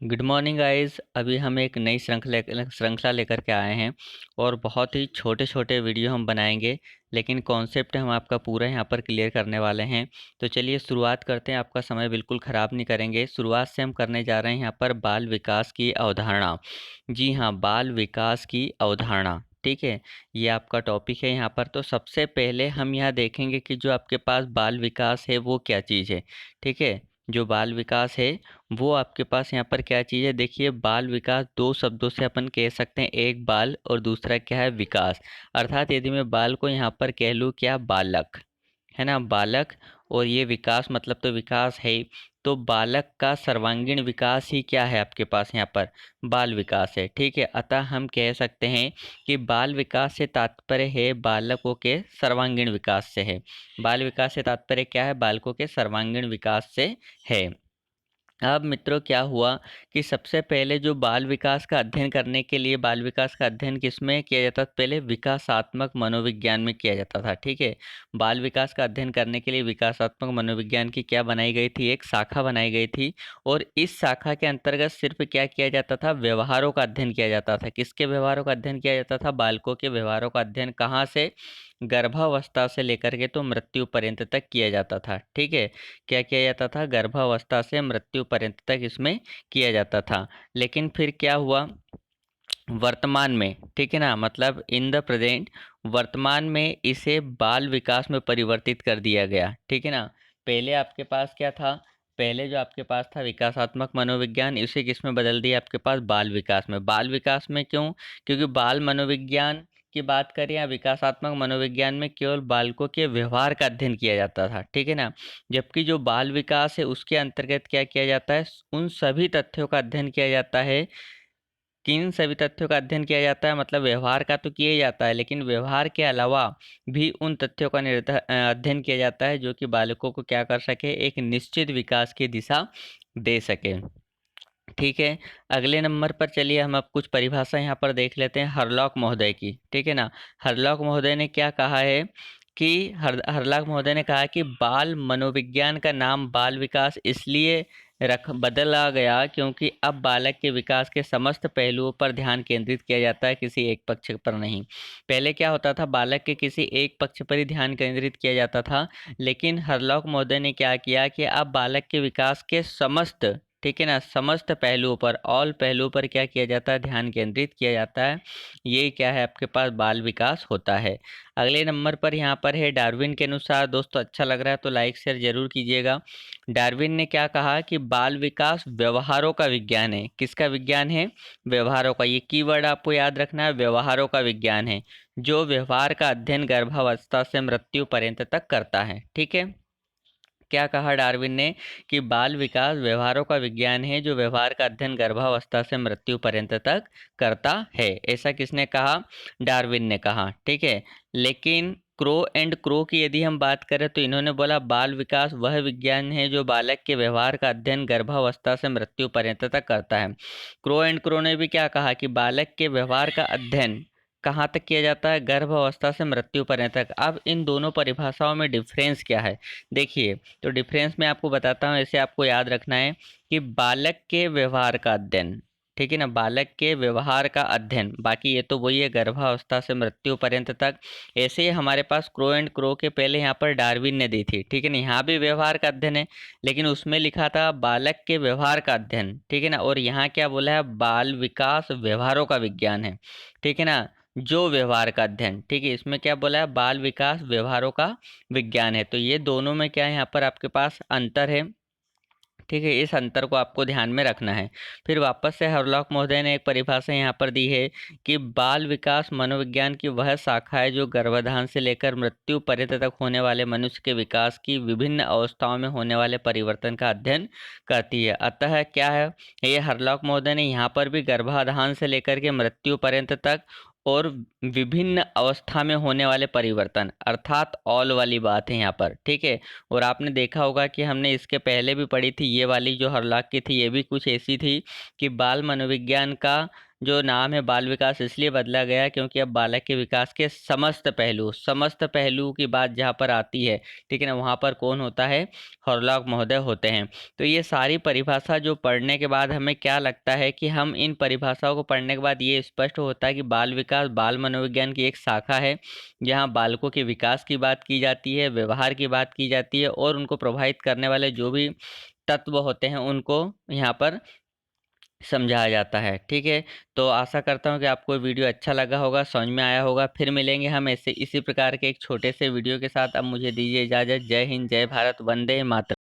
Good morning guys. अभी हम एक नई श्रृंखला लेकर के आए हैं और बहुत ही छोटे छोटे वीडियो हम बनाएंगे, लेकिन कॉन्सेप्ट हम आपका पूरा यहाँ पर क्लियर करने वाले हैं। तो चलिए शुरुआत करते हैं, आपका समय बिल्कुल ख़राब नहीं करेंगे। शुरुआत से हम करने जा रहे हैं यहाँ पर बाल विकास की अवधारणा। जी हाँ, बाल विकास की अवधारणा, ठीक है। ये आपका टॉपिक है यहाँ पर। तो सबसे पहले हम यहाँ देखेंगे कि जो आपके पास बाल विकास है वो क्या चीज़ है, ठीक है। जो बाल विकास है वो आपके पास यहाँ पर क्या चीज़ है। देखिए, बाल विकास दो शब्दों से अपन कह सकते हैं, एक बाल और दूसरा क्या है, विकास। अर्थात यदि मैं बाल को यहाँ पर कह लूँ क्या, बालक, है ना, बालक। और ये विकास मतलब तो विकास है ही। तो बालक का सर्वांगीण विकास ही क्या है आपके पास यहाँ पर, बाल विकास है, ठीक है। अतः हम कह सकते हैं कि बाल विकास से तात्पर्य है बालकों के सर्वांगीण विकास से है। बाल विकास से तात्पर्य क्या है, बालकों के सर्वांगीण विकास से है। अब मित्रों क्या हुआ कि सबसे पहले जो बाल विकास का अध्ययन करने के लिए, बाल विकास का अध्ययन किसमें किया जाता था, पहले विकासात्मक मनोविज्ञान में किया जाता था, ठीक है। बाल विकास का अध्ययन करने के लिए विकासात्मक मनोविज्ञान की क्या बनाई गई थी, एक शाखा बनाई गई थी। और इस शाखा के अंतर्गत सिर्फ क्या किया जाता था, व्यवहारों का अध्ययन किया जाता था। किसके व्यवहारों का अध्ययन किया जाता था, बालकों के व्यवहारों का अध्ययन। कहाँ से, गर्भावस्था से लेकर के तो मृत्यु पर्यंत तक किया जाता था, ठीक है। क्या किया जाता था, गर्भावस्था से मृत्यु पर्यंत तक इसमें किया जाता था। लेकिन फिर क्या हुआ वर्तमान में, ठीक है ना, मतलब इन द प्रेजेंट, वर्तमान में इसे बाल विकास में परिवर्तित कर दिया गया, ठीक है ना। पहले आपके पास क्या था, पहले जो आपके पास था विकासात्मक मनोविज्ञान, इसे किस में बदल दिया आपके पास, बाल विकास में। बाल विकास में क्यों, क्योंकि बाल मनोविज्ञान की बात करें या विकासात्मक मनोविज्ञान में केवल बालकों के व्यवहार का अध्ययन किया जाता था, ठीक है ना। जबकि जो बाल विकास है उसके अंतर्गत क्या किया जाता है, उन सभी तथ्यों का अध्ययन किया जाता है। किन सभी तथ्यों का अध्ययन किया जाता है, मतलब व्यवहार का तो किया जाता है, लेकिन व्यवहार के अलावा भी उन तथ्यों का अध्ययन किया जाता है जो कि बालकों को क्या कर सके, एक निश्चित विकास की दिशा दे सके, ठीक है। अगले नंबर पर चलिए हम अब कुछ परिभाषा यहाँ पर देख लेते हैं हरलॉक महोदय की, ठीक है ना। हरलॉक महोदय ने क्या कहा है कि हरलॉक महोदय ने कहा कि बाल मनोविज्ञान का नाम बाल विकास इसलिए रख बदला गया क्योंकि अब बालक के विकास के समस्त पहलुओं पर ध्यान केंद्रित किया जाता है, किसी एक पक्ष पर नहीं। पहले क्या होता था, बालक के किसी एक पक्ष पर ही ध्यान केंद्रित किया जाता था। लेकिन हरलॉक महोदय ने क्या किया कि अब बालक के विकास के समस्त, ठीक है ना, समस्त पहलुओं पर, ऑल पहलुओं पर क्या किया जाता है, ध्यान केंद्रित किया जाता है। ये क्या है आपके पास, बाल विकास होता है। अगले नंबर पर यहाँ पर है डार्विन के अनुसार। दोस्तों अच्छा लग रहा है तो लाइक शेयर जरूर कीजिएगा। डार्विन ने क्या कहा कि बाल विकास व्यवहारों का विज्ञान है। किसका विज्ञान है, व्यवहारों का। ये कीवर्ड आपको याद रखना है, व्यवहारों का विज्ञान है, जो व्यवहार का अध्ययन गर्भावस्था से मृत्यु पर्यंत तक करता है, ठीक है। क्या कहा डार्विन ने कि बाल विकास व्यवहारों का विज्ञान है जो व्यवहार का अध्ययन गर्भावस्था से मृत्यु पर्यंत तक करता है। ऐसा किसने कहा, डार्विन ने कहा, ठीक है। लेकिन क्रो एंड क्रो की यदि हम बात करें तो इन्होंने बोला बाल विकास वह विज्ञान है जो बालक के व्यवहार का अध्ययन गर्भावस्था से मृत्यु पर्यंत तक करता है। क्रो एंड क्रो ने भी क्या कहा कि बालक के व्यवहार का अध्ययन कहाँ तक किया जाता है, गर्भावस्था से मृत्यु पर्यंत तक। अब इन दोनों परिभाषाओं में डिफरेंस क्या है, देखिए। तो डिफरेंस मैं आपको बताता हूँ, ऐसे आपको याद रखना है कि बालक के व्यवहार का अध्ययन, ठीक है ना, बालक के व्यवहार का अध्ययन, बाकी ये तो वही है, गर्भावस्था से मृत्यु पर्यंत तक। ऐसे ही हमारे पास क्रो एंड क्रो के पहले यहाँ पर डार्विन ने दी थी, ठीक है ना। यहाँ भी व्यवहार का अध्ययन है, लेकिन उसमें लिखा था बालक के व्यवहार का अध्ययन, ठीक है ना। और यहाँ क्या बोला है, बाल विकास व्यवहारों का विज्ञान है, ठीक है ना, जो व्यवहार का अध्ययन, ठीक है। इसमें क्या बोला है, बाल विकास व्यवहारों का विज्ञान है। तो ये दोनों में क्या है, यहाँ पर आपके पास अंतर है, ठीक है। इस अंतर को आपको ध्यान में रखना है। फिर वापस से हरलॉक महोदय ने एक परिभाषा यहाँ पर दी है कि बाल विकास मनोविज्ञान की वह शाखा है जो गर्भाधान से लेकर मृत्यु पर्यंत तक होने वाले मनुष्य के विकास की विभिन्न अवस्थाओं में होने वाले परिवर्तन का अध्ययन करती है। अतः क्या है, ये हरलॉक महोदय ने यहाँ पर भी गर्भाधान से लेकर के मृत्यु पर्यंत तक और विभिन्न अवस्था में होने वाले परिवर्तन, अर्थात ऑल वाली बात है यहाँ पर, ठीक है। और आपने देखा होगा कि हमने इसके पहले भी पढ़ी थी, ये वाली जो हरलाक की थी ये भी कुछ ऐसी थी कि बाल मनोविज्ञान का जो नाम है बाल विकास इसलिए बदला गया क्योंकि अब बालक के विकास के समस्त पहलू की बात जहाँ पर आती है, ठीक है ना, वहाँ पर कौन होता है, हॉरलॉक महोदय होते हैं। तो ये सारी परिभाषा जो पढ़ने के बाद हमें क्या लगता है कि हम इन परिभाषाओं को पढ़ने के बाद ये स्पष्ट होता है कि बाल विकास बाल मनोविज्ञान की एक शाखा है, जहाँ बालकों के विकास की बात की जाती है, व्यवहार की बात की जाती है और उनको प्रभावित करने वाले जो भी तत्व होते हैं उनको यहाँ पर समझाया जाता है, ठीक है। तो आशा करता हूँ कि आपको वीडियो अच्छा लगा होगा, समझ में आया होगा। फिर मिलेंगे हम ऐसे इसी प्रकार के एक छोटे से वीडियो के साथ। अब मुझे दीजिए इजाज़त। जय हिंद, जय भारत, वंदे मातरम।